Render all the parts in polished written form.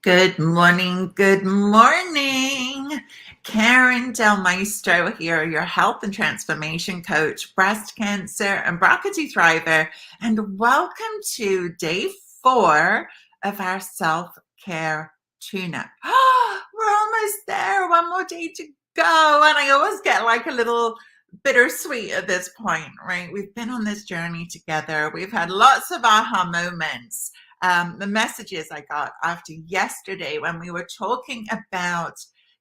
Good morning. Good morning. Karen Del Maestro here, your health and transformation coach, breast cancer and BRCA2 thriver. And welcome to day 4 of our self-care tune-up. We're almost there. One more day to go. And I always get like a little bittersweet at this point, right? We've been on this journey together. We've had lots of aha moments. The messages I got after yesterday when we were talking about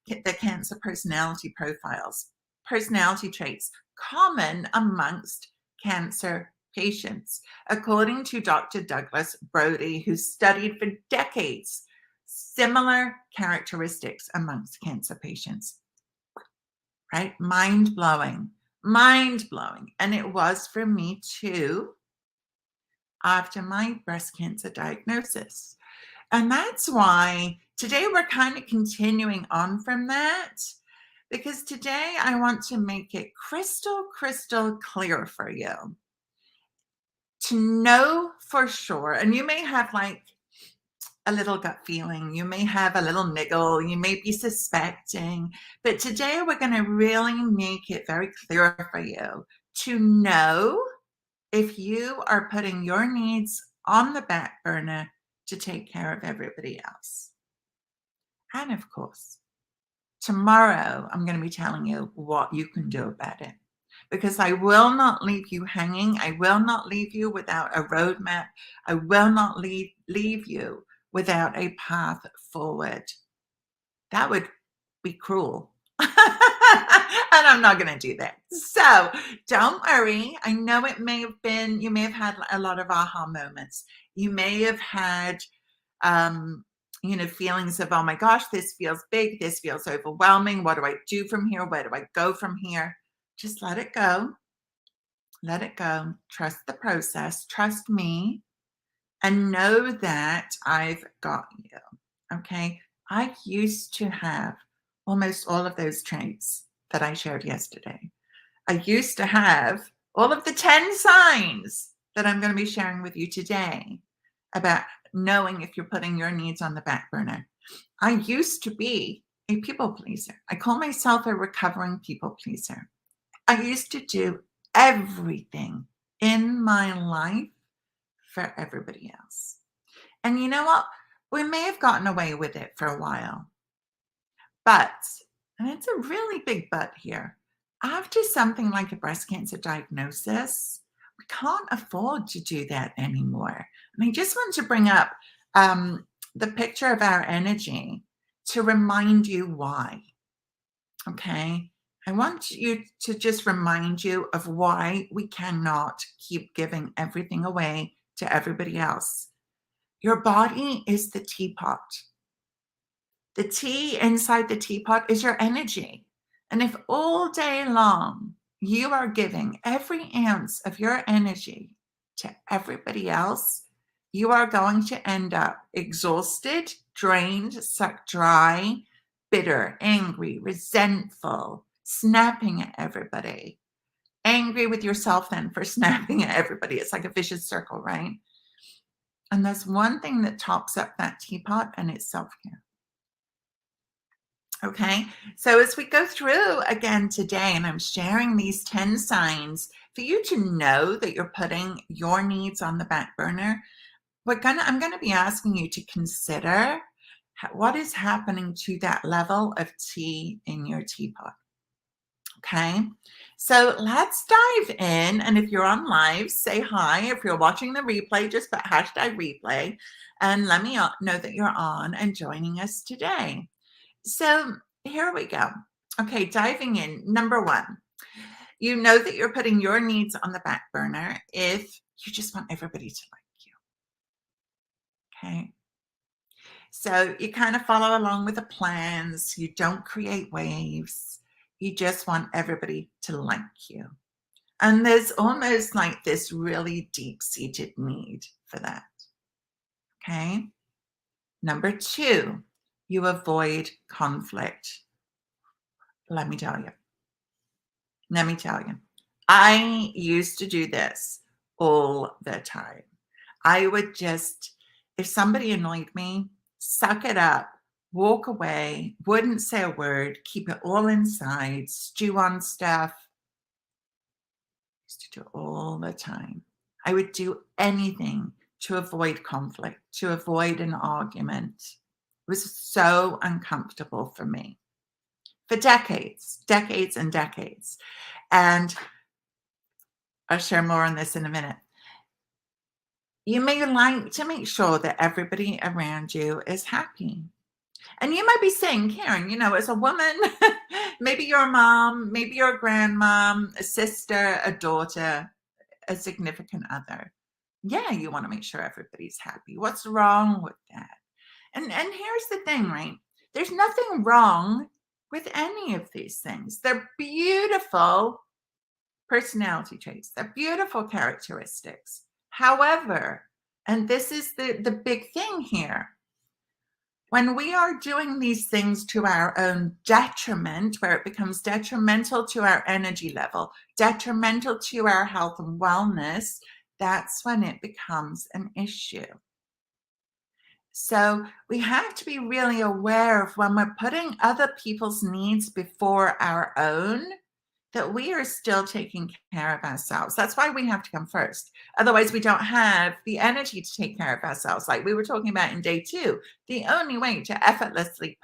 the cancer personality profiles, personality traits common amongst cancer patients, according to Dr. Douglas Brody, who studied for decades similar characteristics amongst cancer patients. Right? Mind-blowing. And it was for me too, after my breast cancer diagnosis. And that's why today we're kind of continuing on from that, because today I want to make it crystal clear for you to know for sure. And you may have like a little gut feeling, you may have a little niggle, you may be suspecting, but today we're going to really make it very clear for you to know if you are putting your needs on the back burner to take care of everybody else. And of course, tomorrow I'm going to be telling you what you can do about it, because I will not leave you hanging. I will not leave you without a roadmap. I will not leave you without a path forward. That would be cruel. And I'm not going to do that. So don't worry. I know it may have been, you may have had a lot of aha moments. You may have had, feelings of, oh my gosh, this feels big. This feels overwhelming. What do I do from here? Where do I go from here? Just let it go. Let it go. Trust the process. Trust me. And know that I've got you. Okay. I used to have almost all of those traits that I shared yesterday. I used to have all of the 10 signs that I'm going to be sharing with you today about knowing if you're putting your needs on the back burner. I used to be a people pleaser. I call myself a recovering people pleaser. I used to do everything in my life for everybody else. And you know what? We may have gotten away with it for a while. But, and it's a really big but here, after something like a breast cancer diagnosis, we can't afford to do that anymore. And I just want to bring up the picture of our energy to remind you why. Okay? I want you to just remind you of why we cannot keep giving everything away to everybody else. Your body is the teapot. The tea inside the teapot is your energy. And if all day long you are giving every ounce of your energy to everybody else, you are going to end up exhausted, drained, sucked dry, bitter, angry, resentful, snapping at everybody. Angry with yourself then for snapping at everybody. It's like a vicious circle, right? And there's one thing that tops up that teapot, and it's self-care. Okay, so as we go through again today, and I'm sharing these 10 signs for you to know that you're putting your needs on the back burner, I'm going to be asking you to consider what is happening to that level of tea in your teapot. Okay, so let's dive in. And if you're on live, say hi. If you're watching the replay, just put #replay and let me know that you're on and joining us today. So here we go. Okay, diving in. Number 1, you know that you're putting your needs on the back burner if you just want everybody to like you. Okay. So you kind of follow along with the plans. You don't create waves. You just want everybody to like you. And there's almost like this really deep-seated need for that. Okay. Number 2, you avoid conflict. Let me tell you. I used to do this all the time. I would just, if somebody annoyed me, suck it up, walk away, wouldn't say a word, keep it all inside, stew on stuff. Used to do it all the time. I would do anything to avoid conflict, to avoid an argument. It was so uncomfortable for me for decades, decades and decades. And I'll share more on this in a minute. You may like to make sure that everybody around you is happy. And you might be saying, Karen, as a woman, maybe you're a mom, maybe you're a grandmom, a sister, a daughter, a significant other. Yeah, you want to make sure everybody's happy. What's wrong with that? And here's the thing, right? There's nothing wrong with any of these things. They're beautiful personality traits. They're beautiful characteristics. However, and this is the big thing here, when we are doing these things to our own detriment, where it becomes detrimental to our energy level, detrimental to our health and wellness, that's when it becomes an issue. So we have to be really aware of when we're putting other people's needs before our own, that we are still taking care of ourselves. That's why we have to come first. Otherwise, we don't have the energy to take care of ourselves. Like we were talking about in day 2, the only way to effortlessly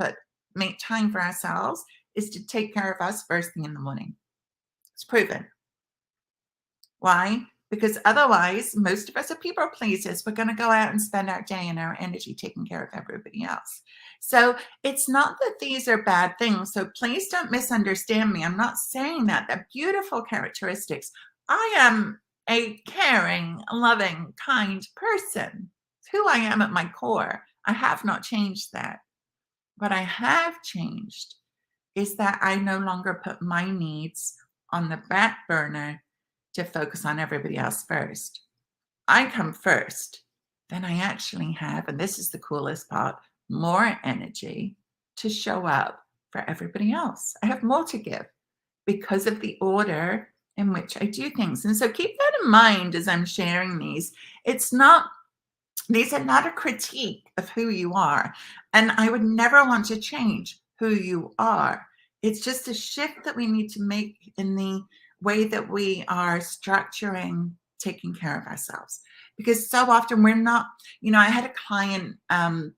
make time for ourselves is to take care of us first thing in the morning. It's proven. Why? Because otherwise, most of us are people pleasers. We're going to go out and spend our day and our energy taking care of everybody else. So it's not that these are bad things. So please don't misunderstand me. I'm not saying that. They're beautiful characteristics. I am a caring, loving, kind person. It's who I am at my core. I have not changed that. What I have changed is that I no longer put my needs on the back burner to focus on everybody else first. I come first. Then I actually have, and this is the coolest part, more energy to show up for everybody else. I have more to give because of the order in which I do things. And so keep that in mind as I'm sharing these. These are not a critique of who you are. And I would never want to change who you are. It's just a shift that we need to make in the way that we are structuring taking care of ourselves. Because so often we're not, I had a client,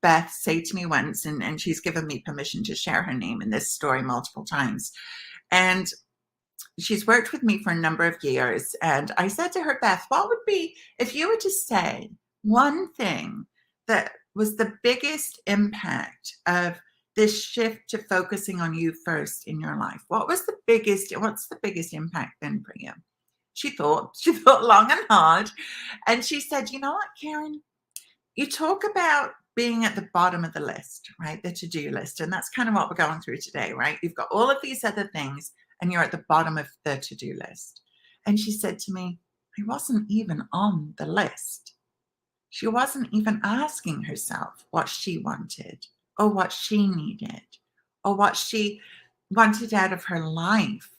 Beth, say to me once, and she's given me permission to share her name in this story multiple times. And she's worked with me for a number of years. And I said to her, Beth, what would be, if you were to say one thing that was the biggest impact of this shift to focusing on you first in your life? What's the biggest impact been for you? She thought long and hard. And she said, you know what, Karen, you talk about being at the bottom of the list, right? The to-do list. And that's kind of what we're going through today, right? You've got all of these other things and you're at the bottom of the to-do list. And she said to me, I wasn't even on the list. She wasn't even asking herself what she wanted or what she needed or what she wanted out of her life.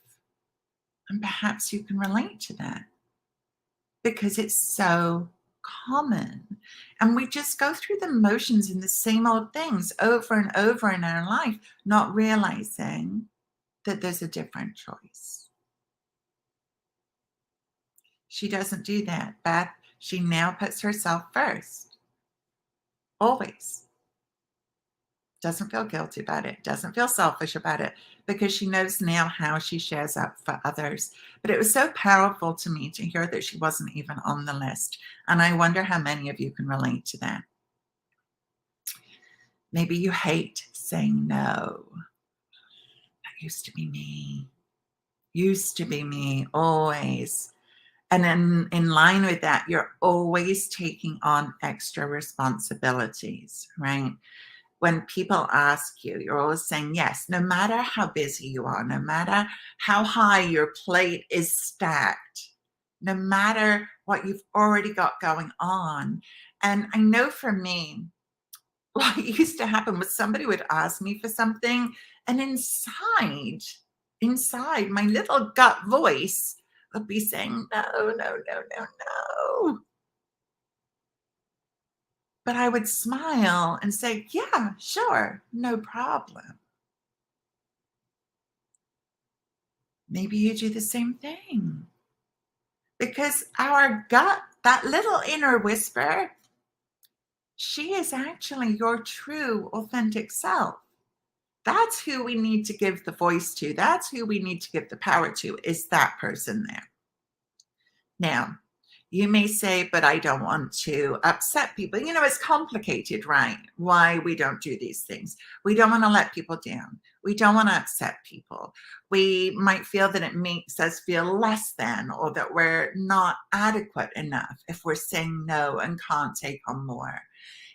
And perhaps you can relate to that because it's so common. And we just go through the motions and the same old things over and over in our life, not realizing that there's a different choice. She doesn't do that, Beth. She now puts herself first. Always. Doesn't feel guilty about it. Doesn't feel selfish about it because she knows now how she shares up for others. But it was so powerful to me to hear that she wasn't even on the list. And I wonder how many of you can relate to that. Maybe you hate saying no. That used to be me. Used to be me, always. And in line with that, you're always taking on extra responsibilities, right? When people ask you, you're always saying yes, no matter how busy you are, no matter how high your plate is stacked, no matter what you've already got going on. And I know for me, what used to happen was somebody would ask me for something, and inside my little gut voice would be saying, no, no, no, no, no. But I would smile and say, yeah, sure, no problem. Maybe you do the same thing. Because our gut, that little inner whisper, she is actually your true, authentic self. That's who we need to give the voice to. That's who we need to give the power to, is that person there. Now, you may say, but I don't want to upset people. It's complicated, right? Why we don't do these things. We don't want to let people down. We don't want to upset people. We might feel that it makes us feel less than, or that we're not adequate enough if we're saying no and can't take on more.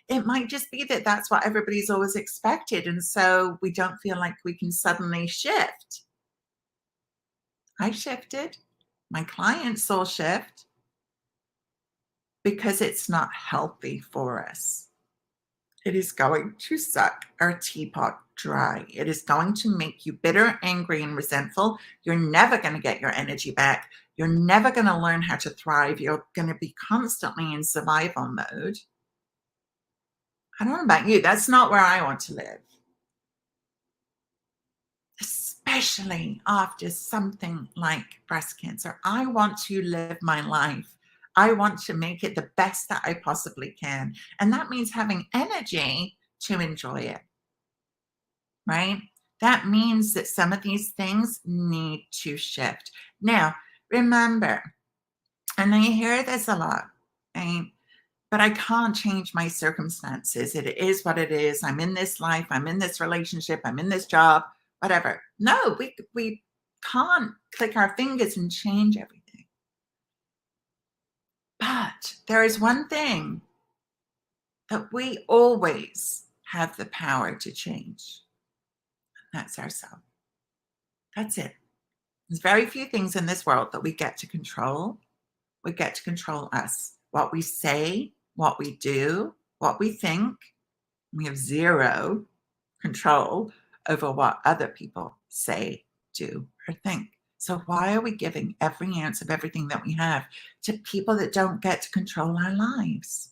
It might just be that that's what everybody's always expected. And so we don't feel like we can suddenly shift. I shifted. My clients all shift. Because it's not healthy for us. It is going to suck our teapot dry. It is going to make you bitter, angry, and resentful. You're never going to get your energy back. You're never going to learn how to thrive. You're going to be constantly in survival mode. I don't know about you. That's not where I want to live. Especially after something like breast cancer. I want to live my life. I want to make it the best that I possibly can. And that means having energy to enjoy it, right? That means that some of these things need to shift. Now, remember, and I hear this a lot, right? But I can't change my circumstances. It is what it is. I'm in this life. I'm in this relationship. I'm in this job, whatever. No, we can't click our fingers and change everything. But there is one thing that we always have the power to change. That's ourselves. That's it. There's very few things in this world that we get to control. We get to control us. What we say, what we do, what we think. We have zero control over what other people say, do, or think. So why are we giving every ounce of everything that we have to people that don't get to control our lives?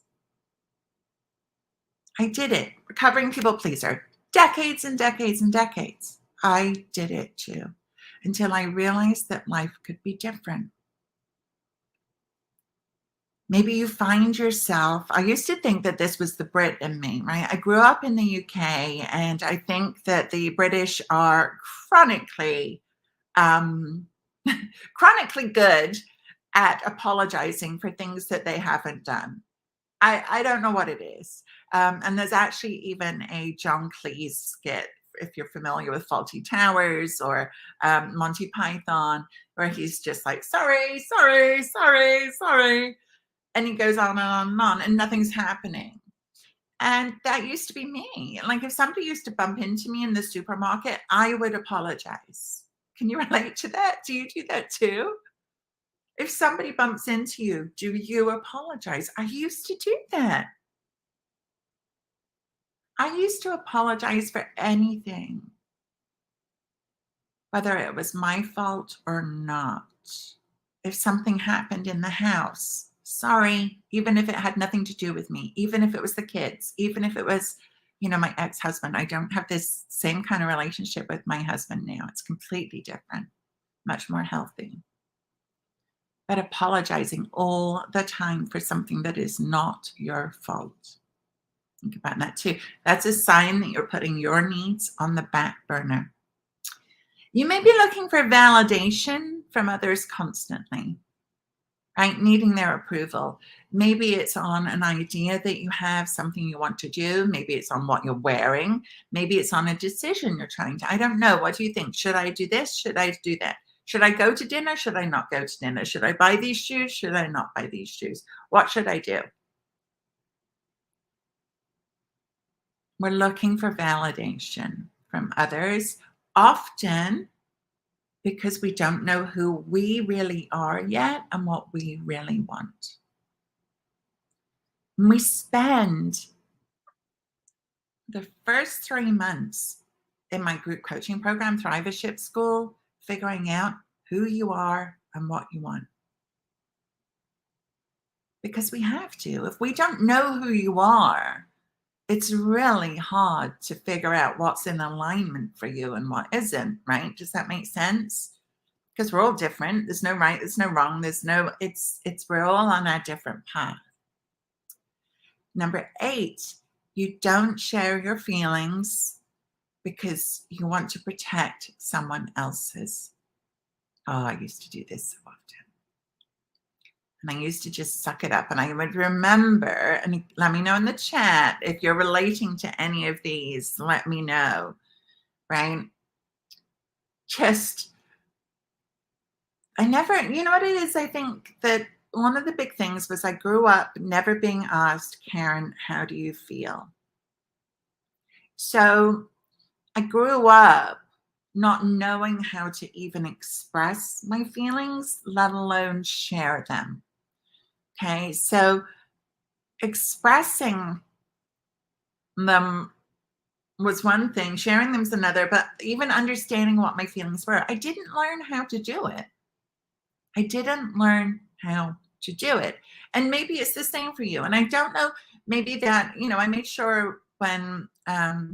I did it. Recovering people pleaser. Decades and decades and decades. I did it too. Until I realized that life could be different. Maybe you find yourself, I used to think that this was the Brit in me, right? I grew up in the UK, and I think that the British are um, chronically good at apologizing for things that they haven't done. I don't know what it is. And there's actually even a John Cleese skit, if you're familiar with Faulty Towers or Monty Python, where he's just like, sorry, sorry, sorry, sorry. And he goes on and on and on, and nothing's happening. And that used to be me. Like if somebody used to bump into me in the supermarket, I would apologize. Can you relate to that? Do you do that too? If somebody bumps into you, do you apologize? I used to do that. I used to apologize for anything, whether it was my fault or not. If something happened in the house, sorry, even if it had nothing to do with me, even if it was the kids, even if it was, my ex-husband. I don't have this same kind of relationship with my husband now. It's completely different, much more healthy. But apologizing all the time for something that is not your fault. Think about that too. That's a sign that you're putting your needs on the back burner. You may be looking for validation from others constantly, right? Needing their approval. Maybe it's on an idea that you have, something you want to do. Maybe it's on what you're wearing. Maybe it's on a decision you're trying to, I don't know. What do you think? Should I do this? Should I do that? Should I go to dinner? Should I not go to dinner? Should I buy these shoes? Should I not buy these shoes? What should I do? We're looking for validation from others, often because we don't know who we really are yet and what we really want. And we spend the first 3 months in my group coaching program, Thrivership School, figuring out who you are and what you want. because we have to. If we don't know who you are, it's really hard to figure out what's in alignment for you and what isn't, right? Does that make sense? Because we're all different. There's no right, there's no wrong, we're all on our different path. Number 8, you don't share your feelings because you want to protect someone else's. Oh, I used to do this so often. And I used to just suck it up. And I would remember, and let me know in the chat if you're relating to any of these, let me know, right? I never, you know what it is? I think that one of the big things was I grew up never being asked, Karen, how do you feel? So I grew up not knowing how to even express my feelings, let alone share them. Okay, so expressing them was one thing, sharing them is another, but even understanding what my feelings were, I didn't learn how to do it. I didn't learn how to do it. And maybe it's the same for you. And I don't know, maybe that, I made sure when, I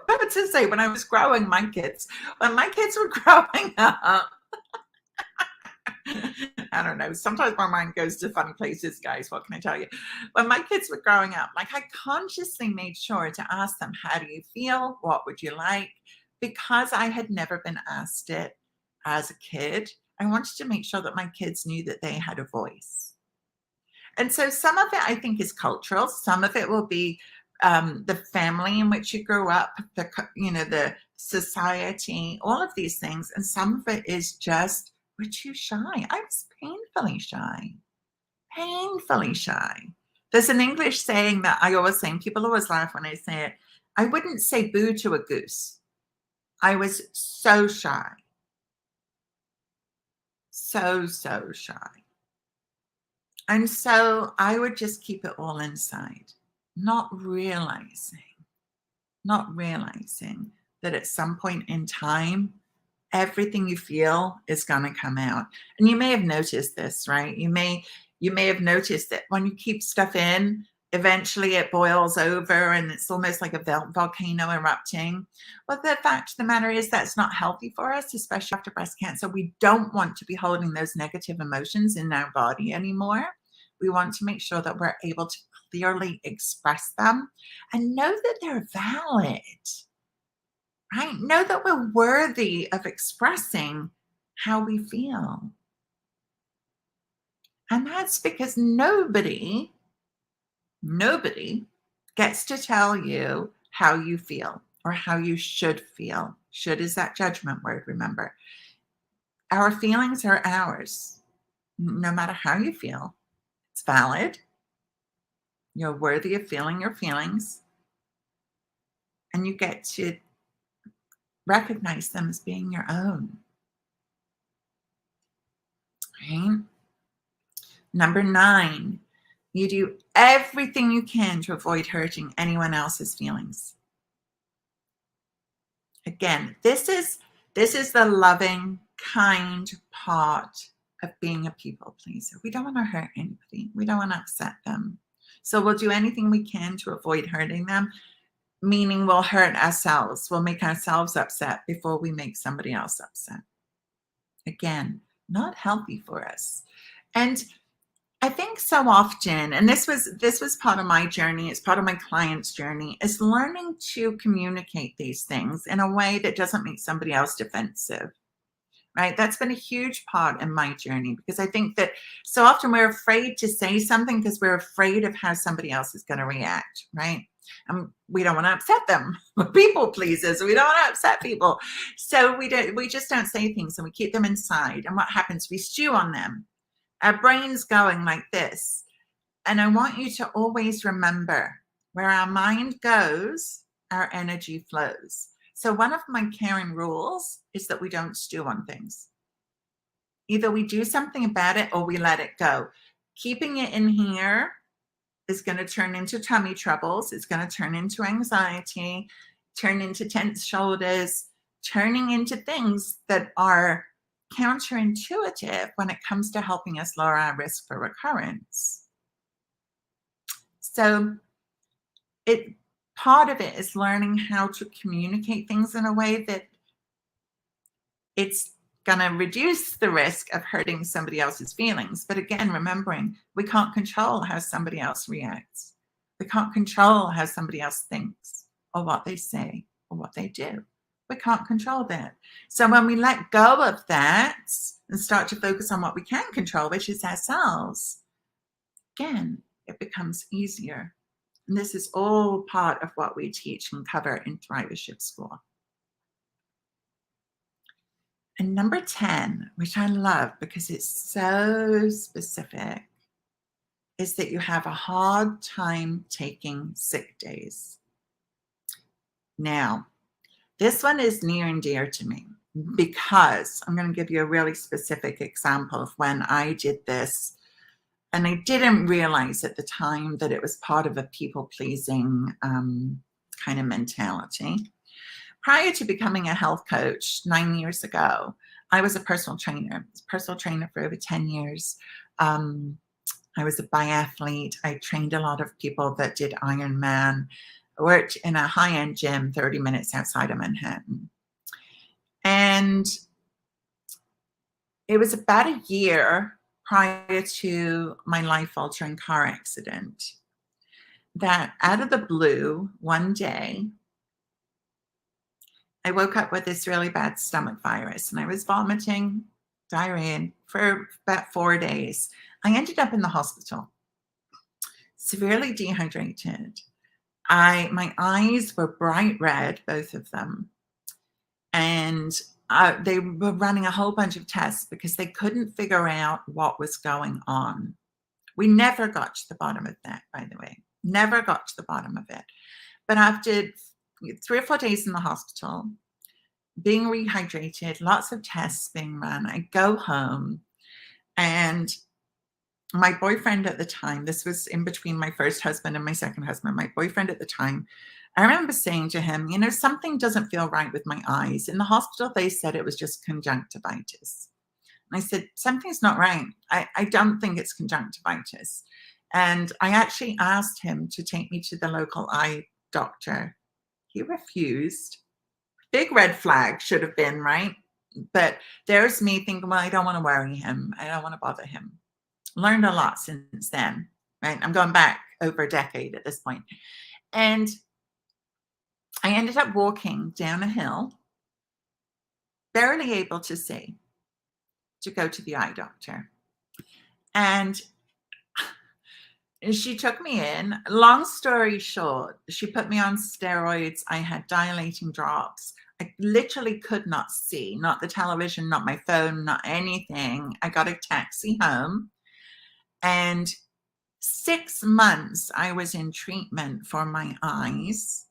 would just say when I was growing when my kids were growing up, I don't know. Sometimes my mind goes to funny places, guys. What can I tell you? When my kids were growing up, like I consciously made sure to ask them, how do you feel? What would you like? Because I had never been asked it as a kid, I wanted to make sure that my kids knew that they had a voice. And so some of it I think is cultural. Some of it will be the family in which you grew up, the society, all of these things. And some of it is just, we're too shy. I was painfully shy. There's an English saying that I always say, and people always laugh when I say it. I wouldn't say boo to a goose. I was so shy. So shy. And so I would just keep it all inside, not realizing that at some point in time, everything you feel is going to come out. And you may have noticed this, right? You may have noticed that when you keep stuff in, eventually it boils over and it's almost like a volcano erupting. Well, the fact of the matter is that's not healthy for us, especially after breast cancer. We don't want to be holding those negative emotions in our body anymore. We want to make sure that we're able to clearly express them and know that they're valid. Right? Know that we're worthy of expressing how we feel. And that's because nobody gets to tell you how you feel or how you should feel. Should is that judgment word, remember. Our feelings are ours. No matter how you feel, it's valid. You're worthy of feeling your feelings. And you get to recognize them as being your own. Right? Number 9, you do everything you can to avoid hurting anyone else's feelings. Again, this is the loving, kind part of being a people pleaser. We don't want to hurt anybody. We don't want to upset them. So we'll do anything we can to avoid hurting them, meaning we'll hurt ourselves. We'll make ourselves upset before we make somebody else upset. Again, not healthy for us. And I think so often, and this was part of my journey, it's part of my client's journey, is learning to communicate these things in a way that doesn't make somebody else defensive, right? That's been a huge part in my journey, because I think that so often we're afraid to say something because we're afraid of how somebody else is going to react, right? We don't want to upset them. We're people pleasers. We don't want to upset people. So we just don't say things and we keep them inside. And what happens? We stew on them. Our brain's going like this. And I want you to always remember, where our mind goes, our energy flows. So one of my Karen rules is that we don't stew on things. Either we do something about it or we let it go. Keeping it in here is going to turn into tummy troubles. It's going to turn into anxiety, turn into tense shoulders, turning into things that are counterintuitive when it comes to helping us lower our risk for recurrence. So part of it is learning how to communicate things in a way that it's going to reduce the risk of hurting somebody else's feelings. But again, remembering we can't control how somebody else reacts. We can't control how somebody else thinks or what they say or what they do. We can't control that. So when we let go of that and start to focus on what we can control, which is ourselves, again, it becomes easier. And this is all part of what we teach and cover in Thrivership School. And number 10, which I love because it's so specific, is that you have a hard time taking sick days. Now, this one is near and dear to me because I'm going to give you a really specific example of when I did this. And I didn't realize at the time that it was part of a people-pleasing kind of mentality. Prior to becoming a health coach 9 years ago, I was a personal trainer. I was a personal trainer for over 10 years. I was a biathlete. I trained a lot of people that did Ironman. I worked in a high-end gym 30 minutes outside of Manhattan. And it was about a year prior to my life-altering car accident that out of the blue, one day, I woke up with this really bad stomach virus and I was vomiting, diarrhea for about 4 days. I ended up in the hospital, severely dehydrated. My eyes were bright red, both of them. And they were running a whole bunch of tests because they couldn't figure out what was going on. We never got to the bottom of that, by the way. Never got to the bottom of it. But after 3 or 4 days in the hospital, being rehydrated, lots of tests being run, I go home and my boyfriend at the time, this was in between my first husband and my second husband, my boyfriend at the time, I remember saying to him, you know, something doesn't feel right with my eyes. In the hospital, they said it was just conjunctivitis. And I said, something's not right. I don't think it's conjunctivitis. And I actually asked him to take me to the local eye doctor. He refused. Big red flag should have been, right? But there's me thinking, well, I don't want to worry him. I don't want to bother him. Learned a lot since then, right? I'm going back over a decade at this point. And I ended up walking down a hill, barely able to see, to go to the eye doctor. And she took me in. Long story short, she put me on steroids. I had dilating drops. I literally could not see, not the television, not my phone, not anything. I got a taxi home. And 6 months I was in treatment for my eyes.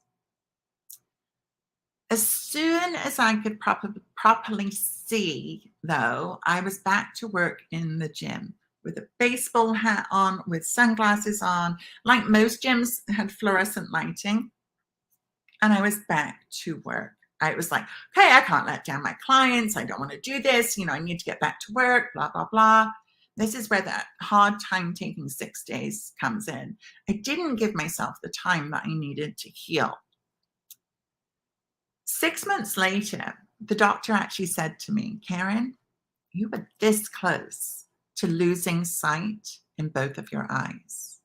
As soon as I could properly see, though, I was back to work in the gym with a baseball hat on, with sunglasses on. Like most gyms had fluorescent lighting. And I was back to work. I was like, okay, I can't let down my clients. I don't want to do this. You know, I need to get back to work, blah, blah, blah. This is where that hard time taking 6 days comes in. I didn't give myself the time that I needed to heal. 6 months later, the doctor actually said to me, Karen, you were this close to losing sight in both of your eyes.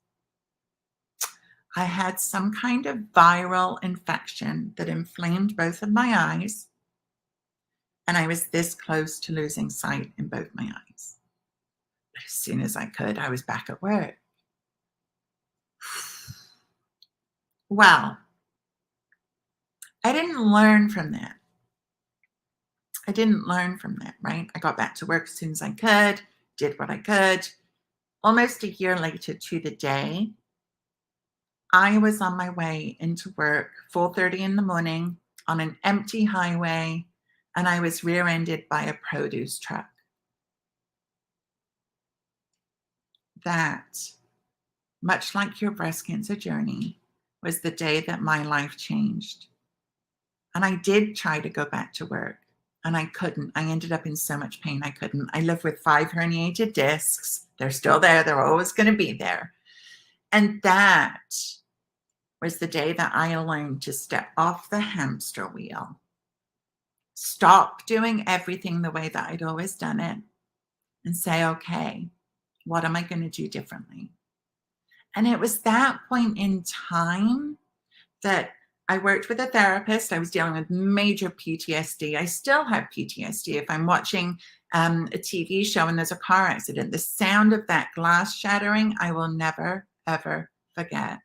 I had some kind of viral infection that inflamed both of my eyes, and I was this close to losing sight in both my eyes. But as soon as I could, I was back at work. Well, I didn't learn from that. Right? I got back to work as soon as I could, did what I could. Almost a year later to the day, I was on my way into work, 4:30 in the morning, on an empty highway, and I was rear-ended by a produce truck. That, much like your breast cancer journey, was the day that my life changed. And I did try to go back to work. And I couldn't. I ended up in so much pain. I couldn't. I live with 5 herniated discs. They're still there. They're always going to be there. And that was the day that I learned to step off the hamster wheel, stop doing everything the way that I'd always done it, and say, okay, what am I going to do differently? And it was that point in time that I worked with a therapist. I was dealing with major PTSD. I still have PTSD. If I'm watching a TV show and there's a car accident, the sound of that glass shattering, I will never, ever forget.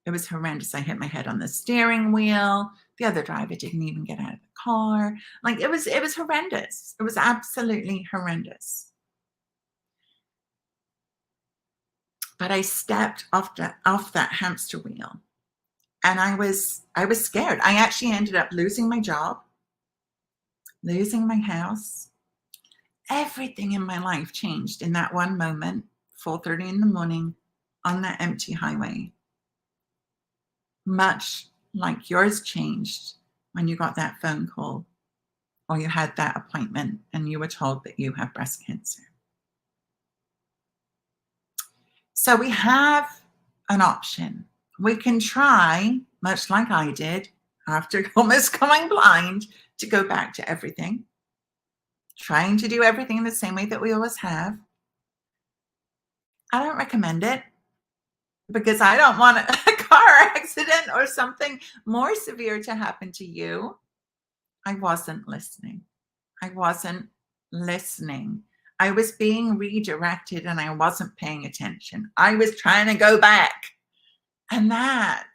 It was horrendous. I hit my head on the steering wheel. The other driver didn't even get out of the car. Like it was horrendous. It was absolutely horrendous. But I stepped off that hamster wheel. And I was scared. I actually ended up losing my job, losing my house. Everything in my life changed in that one moment, 4:30 in the morning on that empty highway. Much like yours changed when you got that phone call or you had that appointment and you were told that you have breast cancer. So we have an option. We can try, much like I did, after almost going blind, to go back to everything, trying to do everything the same way that we always have. I don't recommend it because I don't want a car accident or something more severe to happen to you. I wasn't listening. I wasn't listening. I was being redirected and I wasn't paying attention. I was trying to go back. And that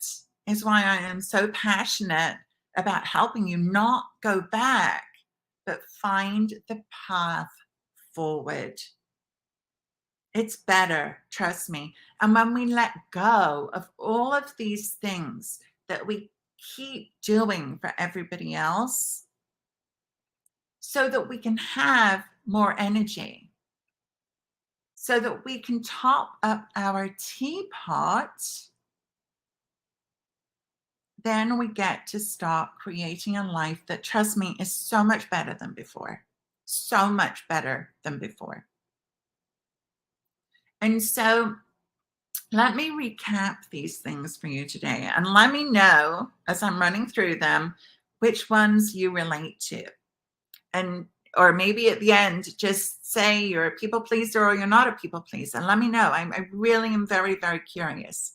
is why I am so passionate about helping you not go back, but find the path forward. It's better, trust me. And when we let go of all of these things that we keep doing for everybody else, so that we can have more energy, so that we can top up our teapot, then we get to start creating a life that, trust me, is so much better than before. So much better than before. And so let me recap these things for you today. And let me know, as I'm running through them, which ones you relate to. And or maybe at the end, just say you're a people pleaser or you're not a people pleaser. Let me know. I really am very, very curious.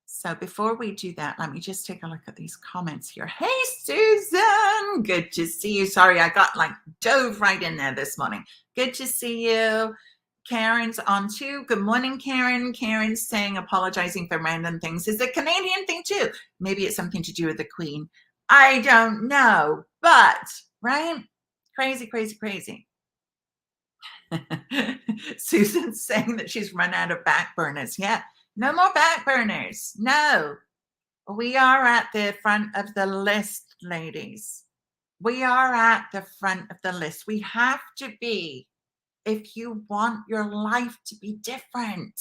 So before we do that, let me just take a look at these comments here. Hey, Susan, good to see you. Sorry, I got dove right in there this morning. Good to see you. Karen's on too. Good morning, Karen. Karen's saying apologizing for random things is a Canadian thing too. Maybe it's something to do with the Queen. I don't know, but right? Crazy, crazy, crazy. Susan's saying that she's run out of back burners. Yeah. No more back burners. No. We are at the front of the list, ladies. We are at the front of the list. We have to be, if you want your life to be different,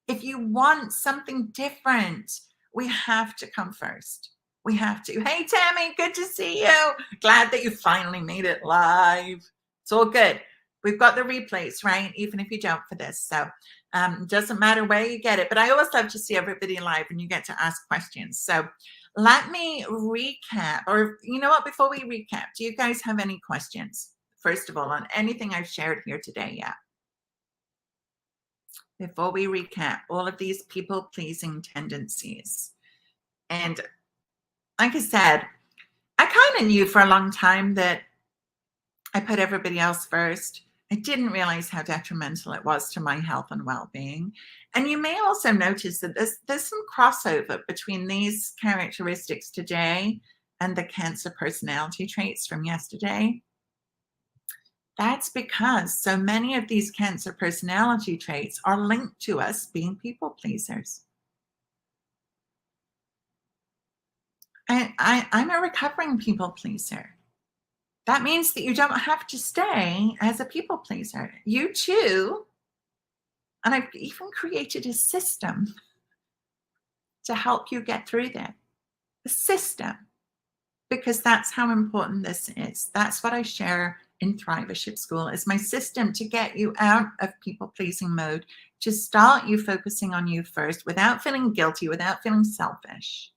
if you want something different, we have to come first. We have to. Hey, Tammy, good to see you. Glad that you finally made it live. It's all good. We've got the replays, right? Even if you don't for this. So it doesn't matter where you get it. But I always love to see everybody live and you get to ask questions. So let me recap. Or you know what? Before we recap, do you guys have any questions? First of all, on anything I've shared here today yet? Before we recap all of these people-pleasing tendencies. And like I said, I kind of knew for a long time that I put everybody else first. I didn't realize how detrimental it was to my health and well-being. And you may also notice that there's some crossover between these characteristics today and the Cancer personality traits from yesterday. That's because so many of these Cancer personality traits are linked to us being people pleasers. I'm a recovering people pleaser. That means that you don't have to stay as a people pleaser. You too, and I've even created a system to help you get through that. A system. because that's how important this is. That's what I share in Thrivership School is my system to get you out of people-pleasing mode, to start you focusing on you first without feeling guilty, without feeling selfish,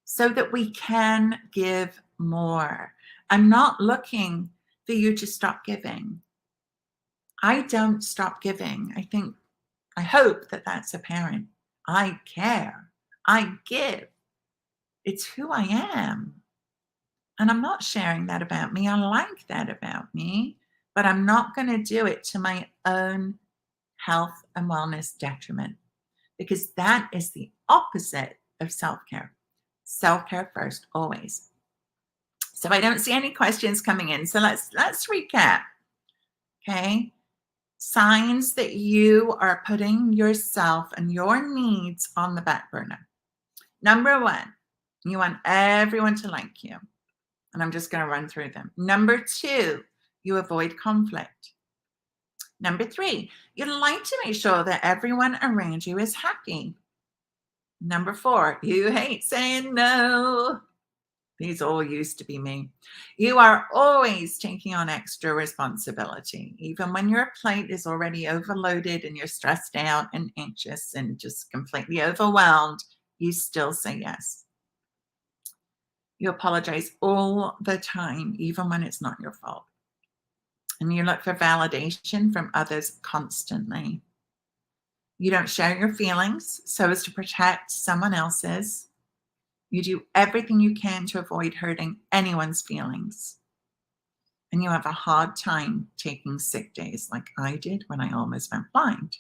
so that we can give more. I'm not looking for you to stop giving. I don't stop giving. I hope that that's apparent. I care. I give. It's who I am. And I'm not sharing that about me. I like that about me, but I'm not going to do it to my own health and wellness detriment, because that is the opposite of self-care. Self-care first, always. So I don't see any questions coming in. So let's recap. Okay. Signs that you are putting yourself and your needs on the back burner. Number one, you want everyone to like you. And I'm just going to run through them. Number two, you avoid conflict. Number three, you like to make sure that everyone around you is happy. Number four, you hate saying no. These all used to be me. You are always taking on extra responsibility, even when your plate is already overloaded and you're stressed out and anxious and just completely overwhelmed, you still say yes. You apologize all the time, even when it's not your fault. And you look for validation from others constantly. You don't share your feelings so as to protect someone else's. You do everything you can to avoid hurting anyone's feelings. And you have a hard time taking sick days like I did when I almost went blind.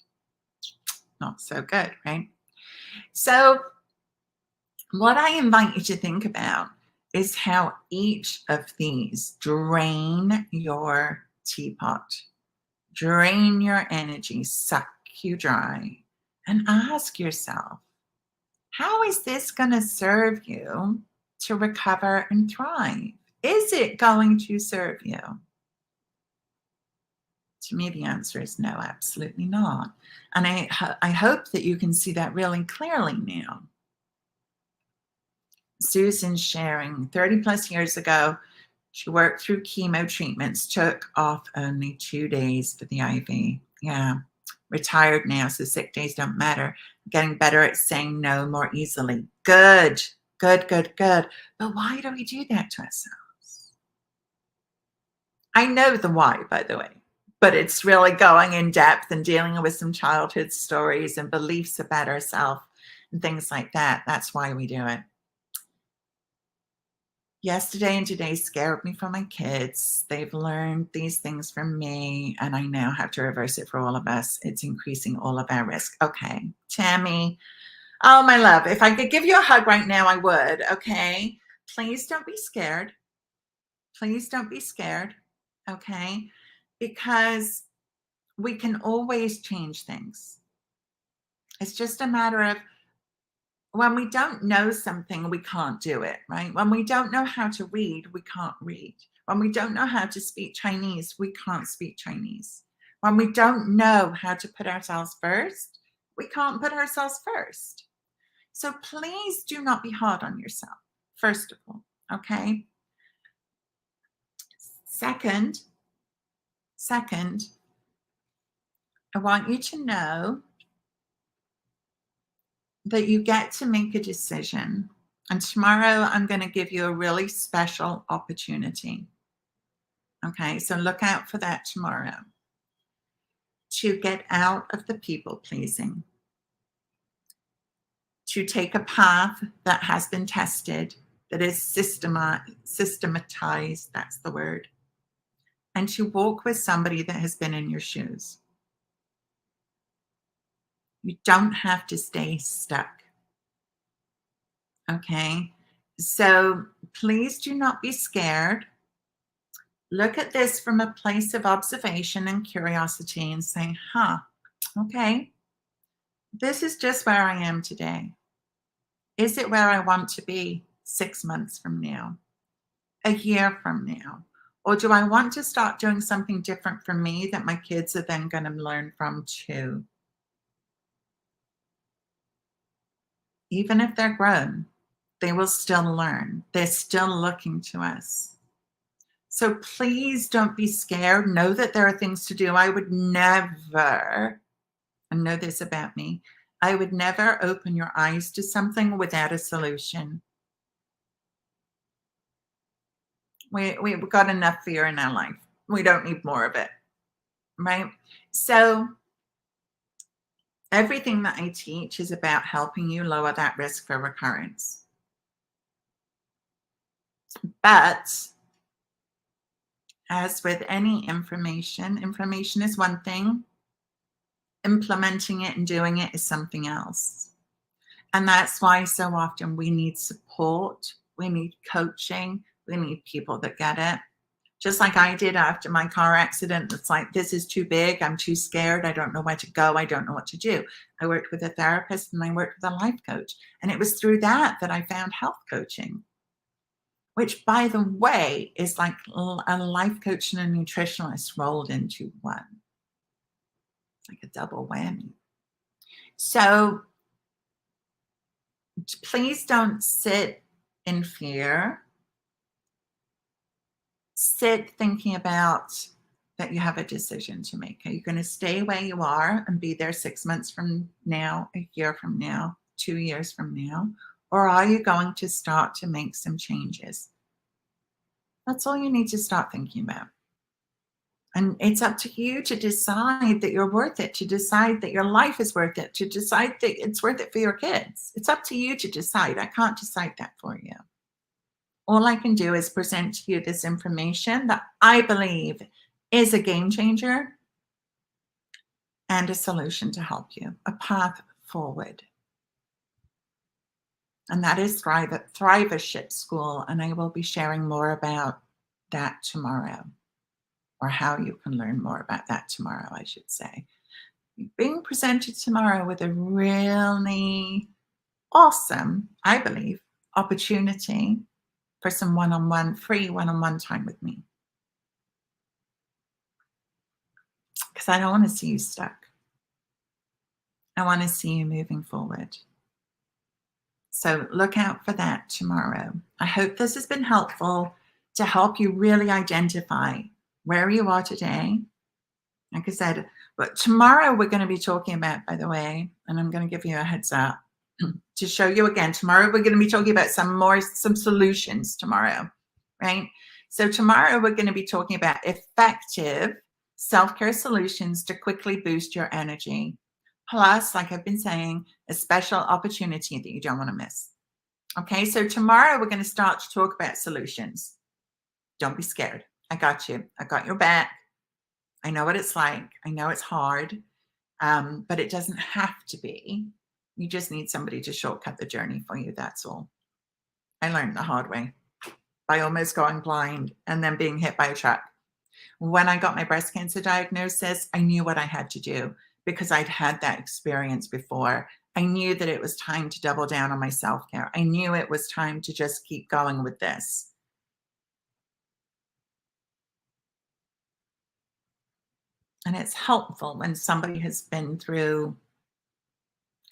Not so good, right? So what I invite you to think about is how each of these drain your teapot, drain your energy, suck you dry, and ask yourself, how is this going to serve you to recover and thrive? Is it going to serve you? To me, the answer is no, absolutely not. And I hope that you can see that really clearly now. Susan's sharing 30 plus years ago, she worked through chemo treatments, took off only 2 days for the IV. Yeah, retired now, so sick days don't matter. Getting better at saying no more easily. Good, good, good, good. But why do we do that to ourselves? I know the why, by the way, but it's really going in depth and dealing with some childhood stories and beliefs about ourselves and things like that. That's why we do it. Yesterday and today scared me for my kids. They've learned these things from me, and I now have to reverse it for all of us. It's increasing all of our risk. Okay, Tammy. Oh, my love, if I could give you a hug right now, I would. Okay, please don't be scared. Please don't be scared. Okay, because we can always change things. It's just a matter of when we don't know something, we can't do it, right? When we don't know how to read, we can't read. When we don't know how to speak Chinese, we can't speak Chinese. When we don't know how to put ourselves first, we can't put ourselves first. So please do not be hard on yourself, first of all, okay? Second, I want you to know that you get to make a decision. And tomorrow I'm going to give you a really special opportunity. Okay, so look out for that tomorrow. To get out of the people pleasing. To take a path that has been tested, that is systematized, that's the word. And to walk with somebody that has been in your shoes. You don't have to stay stuck. Okay, so please do not be scared. Look at this from a place of observation and curiosity and say, okay, this is just where I am today. Is it where I want to be 6 months from now, a year from now? Or do I want to start doing something different for me that my kids are then going to learn from too? Even if they're grown, they will still learn. They're still looking to us. So please don't be scared. Know that there are things to do. I would never, and know this about me, I would never open your eyes to something without a solution. We've got enough fear in our life. We don't need more of it, right? So everything that I teach is about helping you lower that risk for recurrence. But as with any information is one thing. Implementing it and doing it is something else. And that's why so often we need support, we need coaching, we need people that get it. Just like I did after my car accident. It's like, this is too big. I'm too scared. I don't know where to go. I don't know what to do. I worked with a therapist and I worked with a life coach. And it was through that I found health coaching, which, by the way, is like a life coach and a nutritionist rolled into one. It's like a double whammy. So please don't sit in fear. Sit thinking about that you have a decision to make. Are you going to stay where you are and be there 6 months from now, a year from now, 2 years from now? Or are you going to start to make some changes? That's all you need to start thinking about. And it's up to you to decide that you're worth it, to decide that your life is worth it, to decide that it's worth it for your kids. It's up to you to decide. I can't decide that for you. All I can do is present to you this information that I believe is a game changer and a solution to help you, a path forward. And that is Thrivership School. And I will be sharing more about that tomorrow, or how you can learn more about that tomorrow, I should say. Being presented tomorrow with a really awesome, I believe, opportunity for some free one-on-one time with me. Because I don't want to see you stuck. I want to see you moving forward. So look out for that tomorrow. I hope this has been helpful to help you really identify where you are today. Like I said, but tomorrow we're going to be talking about, by the way, and I'm going to give you a heads up to show you again. Tomorrow we're going to be talking about some solutions tomorrow, right? So tomorrow we're going to be talking about effective self-care solutions to quickly boost your energy. Plus, like I've been saying, a special opportunity that you don't want to miss. Okay, so tomorrow we're going to start to talk about solutions. Don't be scared. I got you. I got your back. I know what it's like. I know it's hard, but it doesn't have to be. You just need somebody to shortcut the journey for you. That's all. I learned the hard way by almost going blind and then being hit by a truck. When I got my breast cancer diagnosis, I knew what I had to do because I'd had that experience before. I knew that it was time to double down on my self-care. I knew it was time to just keep going with this. And it's helpful when somebody has been through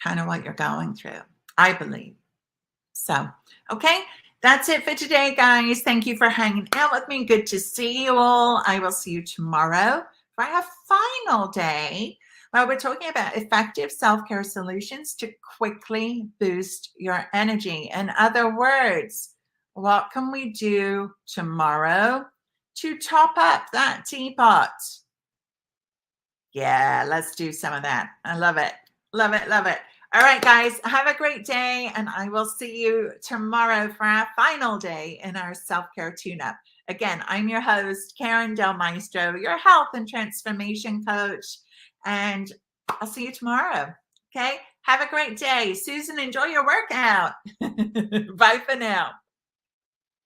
kind of what you're going through, I believe. So, okay, that's it for today, guys. Thank you for hanging out with me. Good to see you all. I will see you tomorrow for our final day where we're talking about effective self-care solutions to quickly boost your energy. In other words, what can we do tomorrow to top up that teapot? Yeah, let's do some of that. I love it. Love it. Love it. All right, guys, have a great day. And I will see you tomorrow for our final day in our self-care tune-up. Again, I'm your host, Karen Del Maestro, your health and transformation coach. And I'll see you tomorrow. Okay. Have a great day. Susan, enjoy your workout. Bye for now.